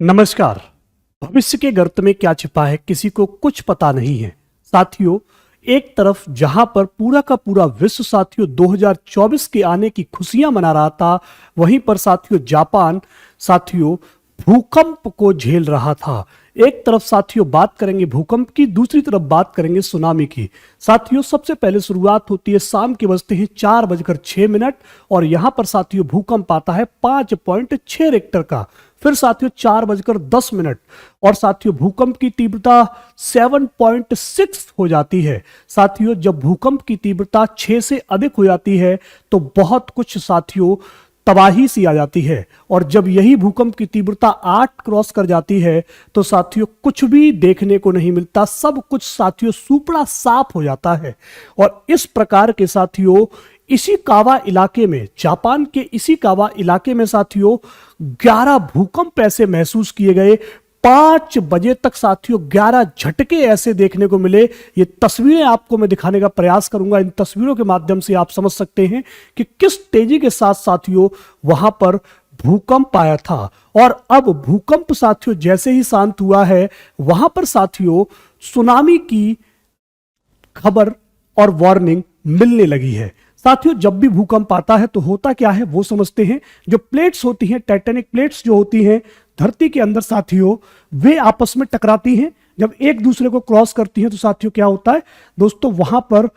नमस्कार। भविष्य के गर्त में क्या छिपा है किसी को कुछ पता नहीं है। साथियों, एक तरफ जहां पर पूरा का पूरा विश्व साथियों 2024 के आने की खुशियां मना रहा था, वहीं पर साथियों जापान साथियों भूकंप को झेल रहा था। एक तरफ साथियों बात करेंगे भूकंप की, दूसरी तरफ बात करेंगे सुनामी की। साथियों सबसे पहले शुरुआत होती है, शाम के बजते हैं 4:06 और यहां पर साथियों भूकंप आता है 5.6 रिक्टर का। फिर साथियों 4:10 और साथियों भूकंप की तीव्रता 7.6 हो जाती है। साथियों जब भूकंप की तीव्रता 6 से अधिक हो जाती है तो बहुत कुछ साथियों तबाही सी आ जाती है, और जब यही भूकंप की तीव्रता 8 क्रॉस कर जाती है तो साथियों कुछ भी देखने को नहीं मिलता, सब कुछ साथियों सूपड़ा साफ हो जाता है। और इस प्रकार के साथियों इसी कावा इलाके में, जापान के इसी कावा इलाके में साथियों 11 भूकंप ऐसे महसूस किए गए। 5 बजे तक साथियों 11 झटके ऐसे देखने को मिले। ये तस्वीरें आपको मैं दिखाने का प्रयास करूंगा। इन तस्वीरों के माध्यम से आप समझ सकते हैं कि किस तेजी के साथ साथियों वहां पर भूकंप आया था। और अब भूकंप साथियों जैसे ही शांत हुआ है, वहां पर साथियों सुनामी की खबर और वार्निंग मिलने लगी है। साथियों जब भी भूकंप आता है तो होता क्या है वो समझते हैं। जो प्लेट्स होती हैं, टाइटेनिक प्लेट्स जो होती हैं धरती के अंदर साथियों, वे आपस में टकराती हैं। जब एक दूसरे को क्रॉस करती हैं तो साथियों क्या होता है दोस्तों, वहां पर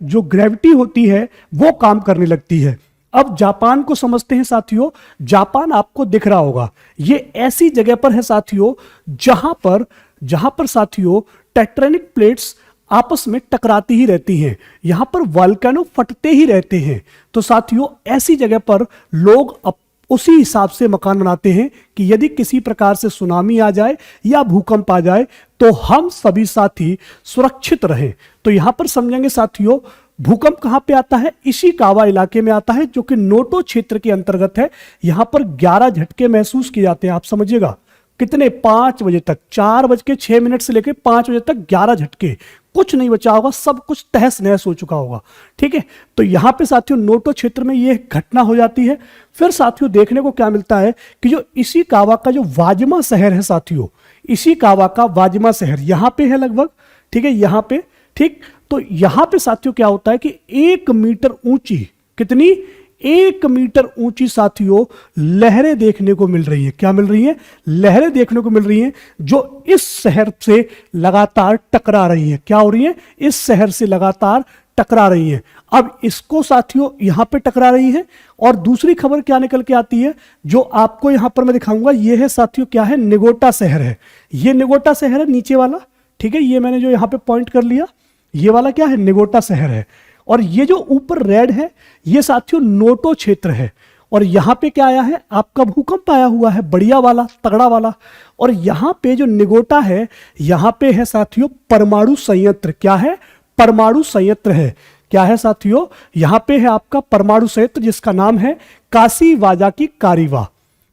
जो ग्रेविटी होती है वो काम करने लगती है। अब जापान को समझते हैं साथियों। जापान आपको दिख रहा होगा, ये ऐसी जगह पर है साथियों जहां पर साथियों टेक्टोनिक प्लेट्स आपस में टकराती ही रहती हैं। यहां पर वोल्केनो फटते ही रहते हैं। तो साथियों ऐसी जगह पर लोग उसी हिसाब से मकान बनाते हैं कि यदि किसी प्रकार से सुनामी आ जाए या भूकंप आ जाए तो हम सभी साथी सुरक्षित रहें। तो यहां पर समझेंगे साथियों भूकंप कहां पे आता है, इसी कावा इलाके में आता है जो कि नोटो क्षेत्र के अंतर्गत है। यहां पर 11 झटके महसूस किए जाते हैं। आप समझिएगा कितने, 5 बजे तक, 4:06 से लेकर 5 बजे तक 11 झटके। कुछ नहीं बचा होगा, सब कुछ तहस नहस हो चुका होगा। ठीक है, तो यहां पे साथियों नोटो क्षेत्र में यह घटना हो जाती है। फिर साथियों देखने को क्या मिलता है कि जो इसी कावा का जो वाजिमा शहर है साथियों, इसी कावा का वाजिमा शहर यहां पे है लगभग। ठीक है, यहां पे, ठीक, तो यहां पे साथियों क्या होता है कि 1 मीटर ऊंची, कितनी, 1 मीटर ऊंची साथियों लहरें देखने को मिल रही हैं। क्या मिल रही हैं? लहरें देखने को मिल रही हैं जो इस शहर से लगातार टकरा रही हैं। क्या हो रही हैं? इस शहर से लगातार टकरा रही हैं। अब इसको साथियों यहां पे टकरा रही है। और दूसरी खबर क्या निकल के आती है जो आपको यहां पर मैं दिखाऊंगा, यह है साथियों क्या है, निगोटा शहर है। यह निगोटा शहर है नीचे वाला। ठीक है, ये मैंने जो यहां पे पॉइंट कर लिया, ये वाला क्या है, निगोटा शहर है। और ये जो ऊपर रेड है ये साथियों नोटो क्षेत्र है। और यहां पे क्या आया है, आपका भूकंप आया हुआ है, बढ़िया वाला, तगड़ा वाला। और यहां पे जो निगोटा है, यहां पे है साथियों परमाणु संयंत्र। क्या है? परमाणु संयंत्र है। क्या है साथियों? यहां पे है आपका परमाणु संयंत्र जिसका नाम है काशीवाजाकी कारीवा।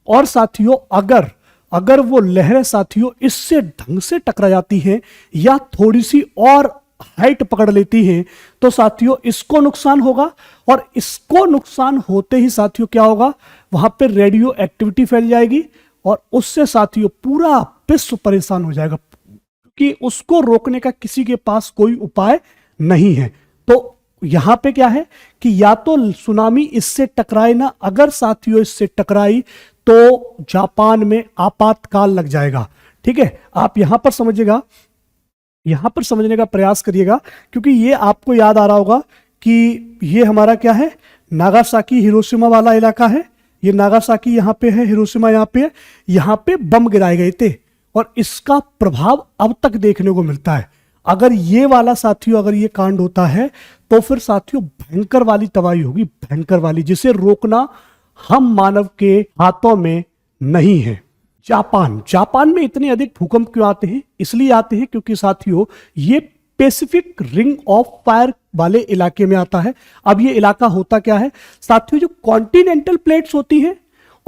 और साथियों अगर वो लहरें साथियों इससे ढंग से टकरा जाती हैं या थोड़ी सी और हाइट पकड़ लेती हैं तो साथियों इसको नुकसान होगा। और इसको नुकसान होते ही साथियों क्या होगा, वहां पे रेडियो एक्टिविटी फैल जाएगी और उससे साथियों पूरा विश्व परेशान हो जाएगा, क्योंकि उसको रोकने का किसी के पास कोई उपाय नहीं है। तो यहां पे क्या है कि या तो सुनामी इससे टकराए ना, अगर साथियों इससे टकराई तो जापान में आपातकाल लग जाएगा। ठीक है, आप यहां पर समझिएगा, यहां पर समझने का प्रयास करिएगा, क्योंकि ये आपको याद आ रहा होगा कि ये हमारा क्या है, नागासाकी हिरोशिमा वाला इलाका है। ये नागासाकी यहां पे है, हिरोशिमा यहां पे है। यहां पे बम गिराए गए थे और इसका प्रभाव अब तक देखने को मिलता है। अगर ये वाला साथियों, अगर ये कांड होता है तो फिर साथियों भयंकर वाली तबाही होगी, भयंकर वाली, जिसे रोकना हम मानव के हाथों में नहीं है। जापान में इतने अधिक भूकंप क्यों आते हैं? इसलिए आते हैं क्योंकि साथियों ये पैसिफिक रिंग ऑफ फायर वाले इलाके में आता है। अब ये इलाका होता क्या है साथियों, जो कॉन्टिनेंटल प्लेट्स होती हैं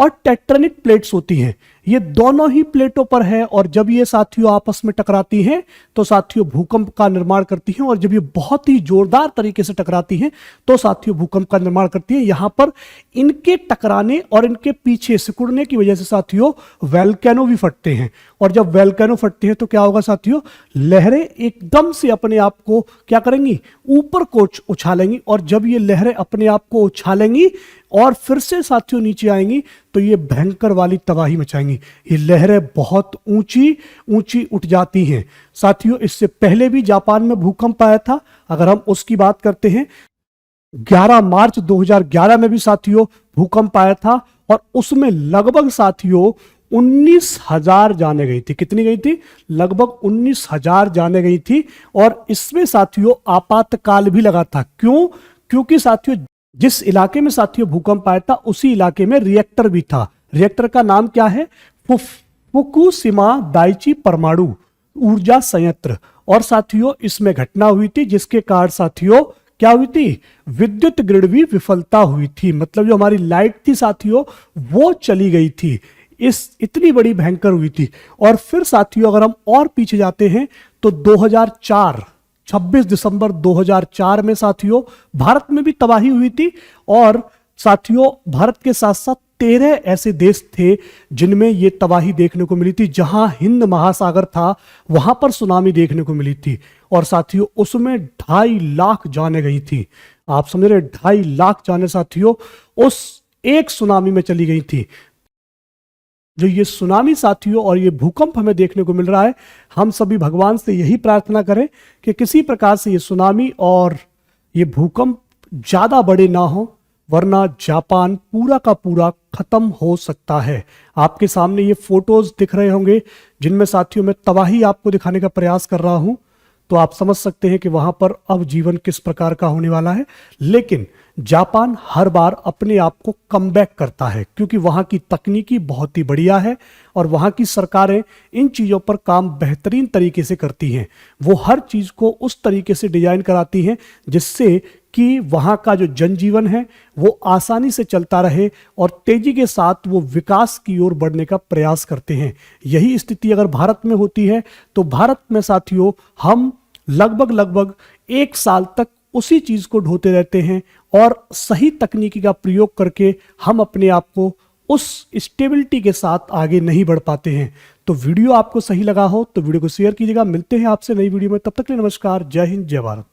और टेक्टोनिक प्लेट्स होती हैं। ये दोनों ही प्लेटों पर है और जब ये साथियों आपस में टकराती हैं तो साथियों भूकंप का निर्माण करती हैं, और जब ये बहुत ही जोरदार तरीके से टकराती हैं तो साथियों भूकंप का निर्माण करती हैं। यहां पर इनके टकराने और इनके पीछे सिकुड़ने की वजह से साथियों वोल्केनो भी फटते हैं, और जब वोल्केनो फटते हैं तो क्या होगा साथियों, लहरें एकदम से अपने आप को क्या करेंगी, ऊपर को उछालेंगी, और जब ये लहरें अपने आप को उछालेंगी और फिर से साथियों नीचे आएंगी तो ये भयंकर वाली तबाही मचाएंगी। ये लहरें बहुत ऊंची ऊंची उठ जाती हैं। साथियों इससे पहले भी जापान में भूकंप आया था, अगर हम उसकी बात करते हैं 11 मार्च 2011 में भी साथियों भूकंप आया था, और उसमें लगभग साथियों 19,000 जाने गई थी। कितनी गई थी? लगभग 19,000 जाने गई थी, और इसमें साथियों आपातकाल भी लगा था। क्यों? क्योंकि साथियों जिस इलाके में साथियों भूकंप आया था उसी इलाके में रिएक्टर भी था। रिएक्टर का नाम क्या है? फुकुशिमा दाइची परमाणु ऊर्जा संयंत्र। और साथियों इसमें घटना हुई थी जिसके कारण साथियों क्या हुई थी, विद्युत ग्रिड भी विफलता हुई थी। मतलब जो हमारी लाइट थी साथियों वो चली गई थी। इस इतनी बड़ी भयंकर हुई थी। और फिर साथियों अगर हम और पीछे जाते हैं तो 2004 26 दिसंबर 2004 में साथियों भारत में भी तबाही हुई थी, और साथियों भारत के साथ साथ 13 ऐसे देश थे जिनमें यह तबाही देखने को मिली थी। जहां हिंद महासागर था वहां पर सुनामी देखने को मिली थी, और साथियों उसमें 2.5 लाख जाने गई थी। आप समझ रहे, 2.5 लाख जाने साथियों उस एक सुनामी में चली गई थी। जो ये सुनामी साथियों और ये भूकंप हमें देखने को मिल रहा है, हम सभी भगवान से यही प्रार्थना करें कि किसी प्रकार से ये सुनामी और ये भूकंप ज्यादा बड़े ना हो, वरना जापान पूरा का पूरा खत्म हो सकता है। आपके सामने ये फोटोज दिख रहे होंगे जिनमें साथियों मैं तबाही आपको दिखाने का प्रयास कर रहा हूं, तो आप समझ सकते हैं कि वहां पर अब जीवन किस प्रकार का होने वाला है। लेकिन जापान हर बार अपने आप को कमबैक करता है, क्योंकि वहां की तकनीकी बहुत ही बढ़िया है और वहां की सरकारें इन चीजों पर काम बेहतरीन तरीके से करती हैं। वो हर चीज को उस तरीके से डिजाइन कराती हैं जिससे कि वहां का जो जनजीवन है वो आसानी से चलता रहे और तेजी के साथ वो विकास की ओर बढ़ने का प्रयास करते हैं। यही स्थिति अगर भारत में होती है तो भारत में साथियों हम लगभग 1 साल तक उसी चीज को ढोते रहते हैं, और सही तकनीकी का प्रयोग करके हम अपने आप को उस स्टेबिलिटी के साथ आगे नहीं बढ़ पाते हैं। तो वीडियो आपको सही लगा हो तो वीडियो को शेयर कीजिएगा। मिलते हैं आपसे नई वीडियो में, तब तक के लिए नमस्कार, जय हिंद, जय भारत।